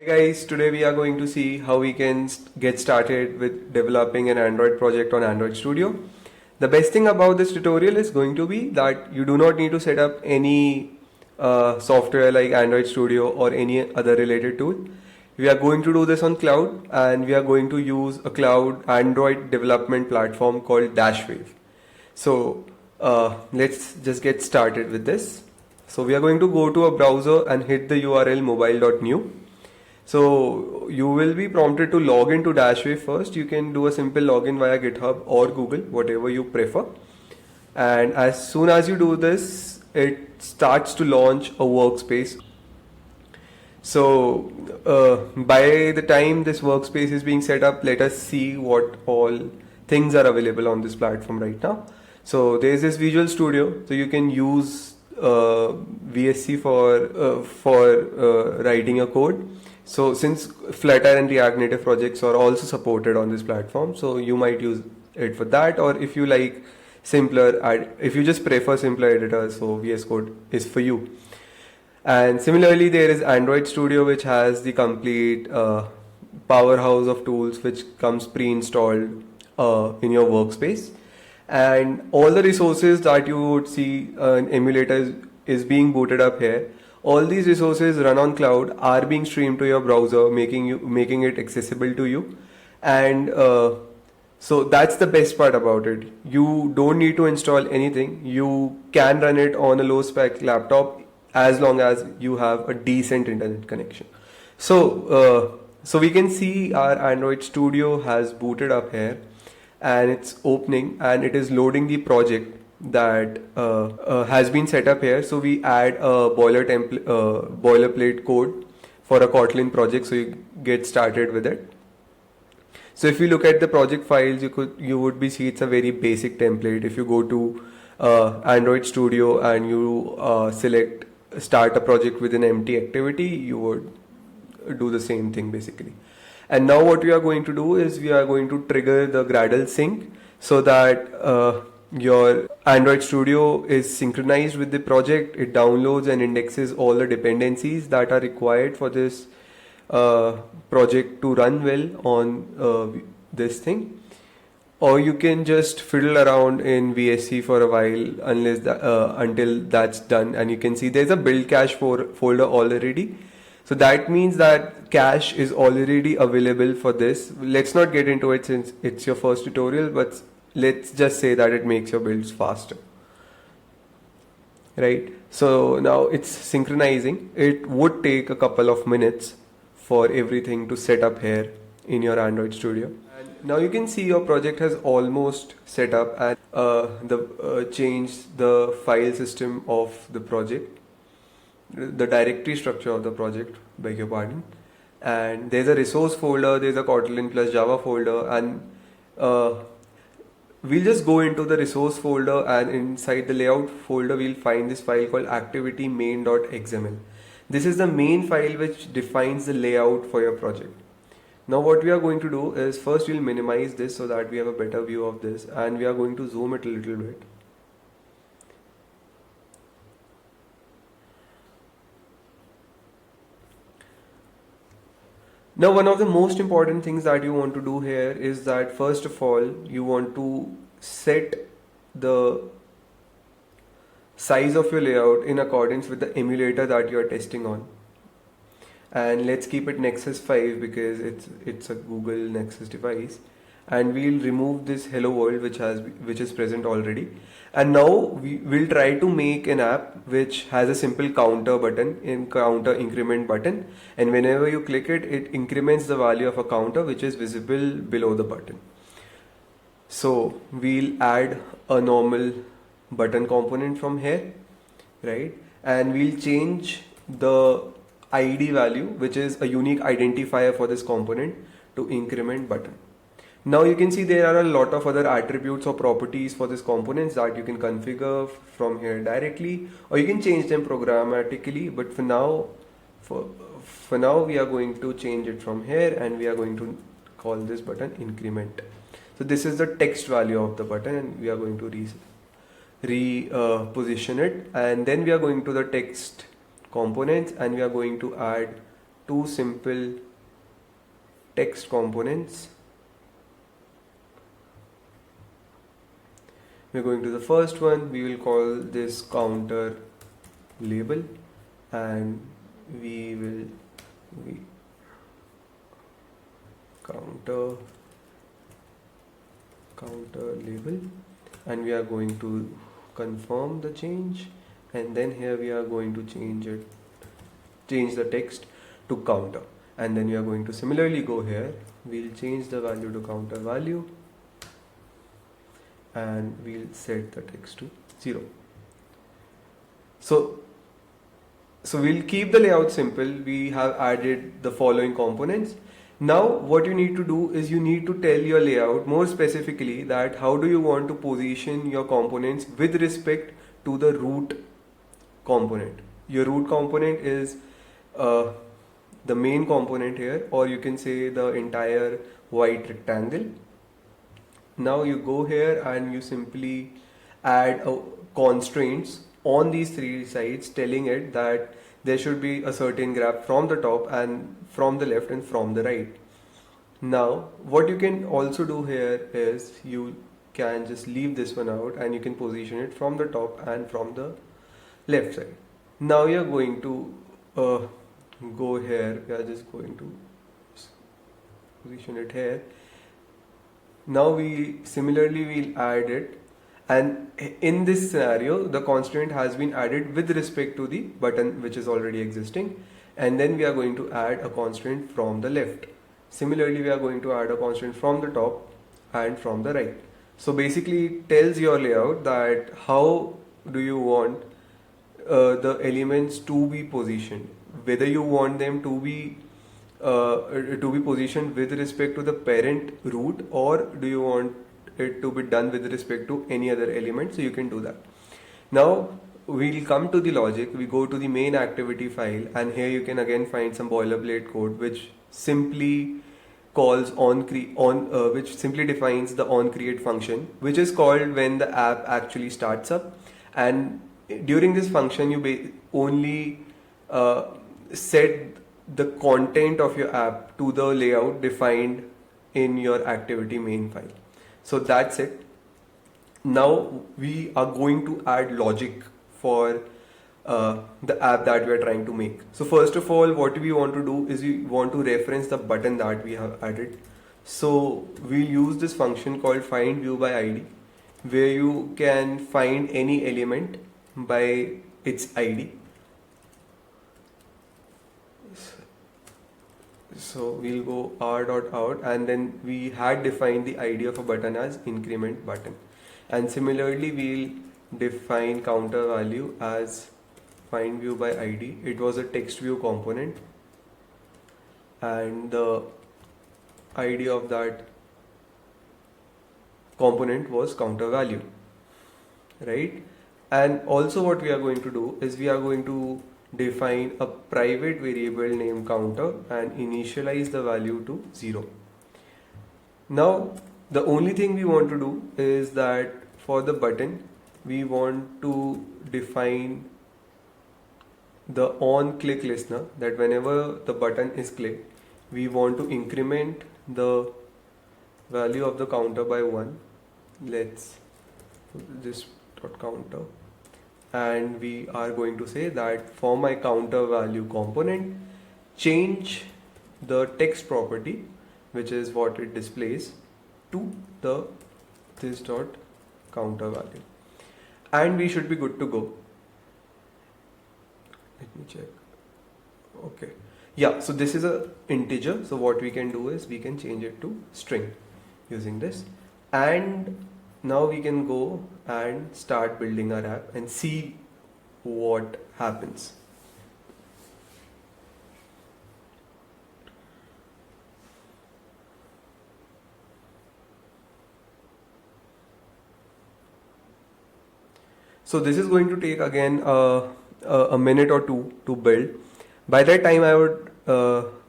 Hey guys, today we are going to see how we can get started with developing an Android project on Android Studio. The best thing about this tutorial is going to be that you do not need to set up any software like Android Studio or any other related tool. We are going to do this on cloud, and we are going to use a cloud Android development platform called Dashwave. So let's just get started with this. So we are going to go to a browser and hit the URL mobile.new. So you will be prompted to log into Dashwave first. You can do a simple login via GitHub or Google, whatever you prefer. And as soon as you do this, it starts to launch a workspace. So by the time this workspace is being set up, let us see what all things are available on this platform right now. So there's this Visual Studio. So you can use VSC for writing your code. So since Flutter and React Native projects are also supported on this platform, so you might use it for that, or if you like if you just prefer simpler editors, so VS Code is for you. And similarly, there is Android Studio, which has the complete powerhouse of tools which comes pre-installed in your workspace. And all the resources that you would see an emulator is being booted up here. All these resources run on cloud, are being streamed to your browser, making it accessible to you. And so that's the best part about it. You don't need to install anything. You can run it on a low spec laptop as long as you have a decent internet connection. So we can see our Android Studio has booted up here, and it's opening and it is loading the project that has been set up here. So we add a boilerplate code for a Kotlin project, so you get started with it. So if you look at the project files, you would see it's a very basic template. If you go to Android Studio and you select start a project with an empty activity, you would do the same thing basically. And now what we are going to do is we are going to trigger the Gradle sync so that your Android Studio is synchronized with the project. It downloads and indexes all the dependencies that are required for this project to run well on this thing. Or you can just fiddle around in VSC for a while until that's done. And you can see there's a build cache folder already. So that means that cache is already available for this. Let's not get into it since it's your first tutorial, but let's just say that it makes your builds faster, right? So now it's synchronizing. It would take a couple of minutes for everything to set up here in your Android Studio. And now you can see your project has almost set up, and changed the file system of the project, the directory structure of the project, beg your pardon. And there's a resource folder, there's a Kotlin plus Java folder, and we'll just go into the resource folder, and inside the layout folder we'll find this file called activity main.xml. This is the main file which defines the layout for your project. Now what we are going to do is first we'll minimize this so that we have a better view of this, and we are going to zoom it a little bit. Now, one of the most important things that you want to do here is that first of all, you want to set the size of your layout in accordance with the emulator that you are testing on. And let's keep it Nexus 5 because it's a Google Nexus device. And we'll remove this hello world which is present already. And now we will try to make an app which has a simple counter button, counter increment button, and whenever you click it, it increments the value of a counter which is visible below the button. So we'll add a normal button component from here, right? And we'll change the ID value, which is a unique identifier for this component, to increment button. Now you can see there are a lot of other attributes or properties for these components that you can configure from here directly, or you can change them programmatically. But for now we are going to change it from here, and we are going to call this button increment. So this is the text value of the button, and we are going to reposition it, and then we are going to the text components, and we are going to add two simple text components. We're going to the first one. We will call this counter label, and we counter label, and we are going to confirm the change, and then here we are going to change the text to counter, and then we are going to similarly go here. We'll change the value to counter value, and we'll set the text to 0. So we'll keep the layout simple. We have added the following components. Now what you need to do is you need to tell your layout more specifically that how do you want to position your components with respect to the root component. Your root component is the main component here, or you can say the entire white rectangle. Now you go here and you simply add constraints on these three sides, telling it that there should be a certain graph from the top and from the left and from the right. Now what you can also do here is you can just leave this one out and you can position it from the top and from the left side. Now you're going to go here. We are just going to position it here. Now we similarly will add it, and in this scenario the constraint has been added with respect to the button which is already existing, and then we are going to add a constraint from the left. Similarly we are going to add a constraint from the top and from the right. So basically it tells your layout that how do you want the elements to be positioned, whether you want them to be positioned with respect to the parent root, or do you want it to be done with respect to any other element. So you can do that. Now we'll come to the logic. We go to the main activity file, and here you can again find some boilerplate code which simply calls which simply defines the onCreate function, which is called when the app actually starts up. And during this function you only set the content of your app to the layout defined in your activity main file. So that's it. Now we are going to add logic for the app that we are trying to make. So first of all, what we want to do is we want to reference the button that we have added. So we'll use this function called find view by ID, where you can find any element by its ID. So we'll go r.out, and then we had defined the ID of a button as increment button, and similarly we'll define counter value as find view by ID. It was a text view component, and the ID of that component was counter value, right? And also what we are going to do is we are going to define a private variable named counter and initialize the value to 0. Now the only thing we want to do is that for the button we want to define the on click listener, that whenever the button is clicked we want to increment the value of the counter by 1. Let's put this dot counter, and we are going to say that for my counter value component, change the text property, which is what it displays, to the this dot counter value, and we should be good to go. Let me check. Okay, yeah, so this is a integer, so what we can do is we can change it to string using this, and now we can go and start building our app and see what happens. So this is going to take again a minute or two to build. By that time I would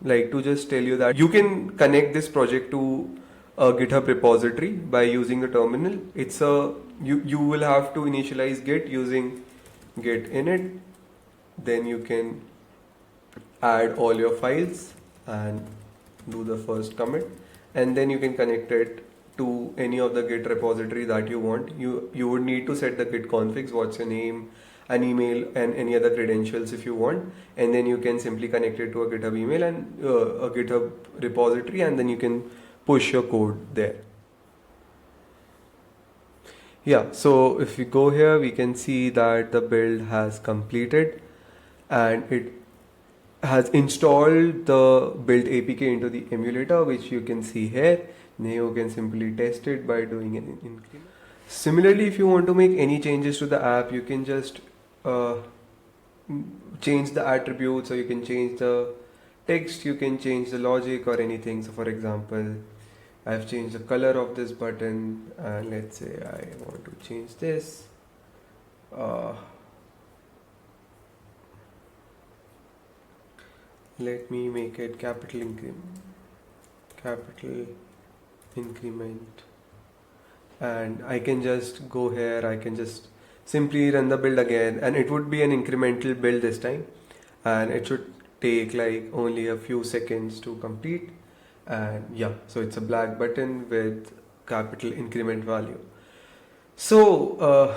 like to just tell you that you can connect this project to a GitHub repository by using the terminal. It's you will have to initialize Git using git init, then you can add all your files and do the first commit, and then you can connect it to any of the Git repository that you want. You would need to set the Git configs, what's your name, an email, and any other credentials if you want, and then you can simply connect it to a GitHub email and a GitHub repository, and then you can push your code there. Yeah, so if we go here, we can see that the build has completed and it has installed the build APK into the emulator, which you can see here. Now you can simply test it by doing an increment. Similarly, if you want to make any changes to the app, you can just change the attributes, or you can change the text, you can change the logic or anything. So for example, I've changed the color of this button, and let's say I want to change this. Let me make it capital increment, and I can just go here, I can just simply run the build again, and it would be an incremental build this time, and it should take like only a few seconds to complete. And yeah, so it's a black button with capital increment value. So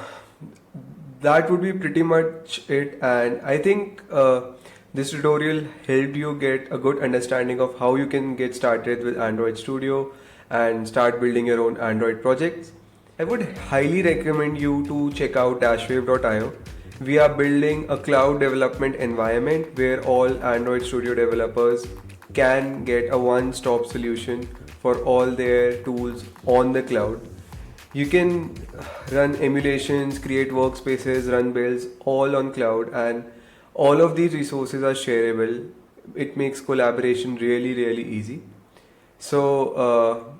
that would be pretty much it, and I think this tutorial helped you get a good understanding of how you can get started with Android Studio and start building your own Android projects. I would highly recommend you to check out dashwave.io. We are building a cloud development environment where all Android Studio developers can get a one-stop solution for all their tools on the cloud. You can run emulations, create workspaces, run builds all on cloud, and all of these resources are shareable. It makes collaboration really easy. So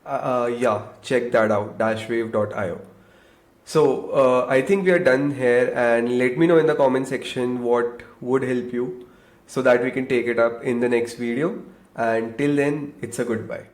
yeah, check that out, dashwave.io. So I think we are done here, and let me know in the comment section what would help you so that we can take it up in the next video. And till then, it's a goodbye.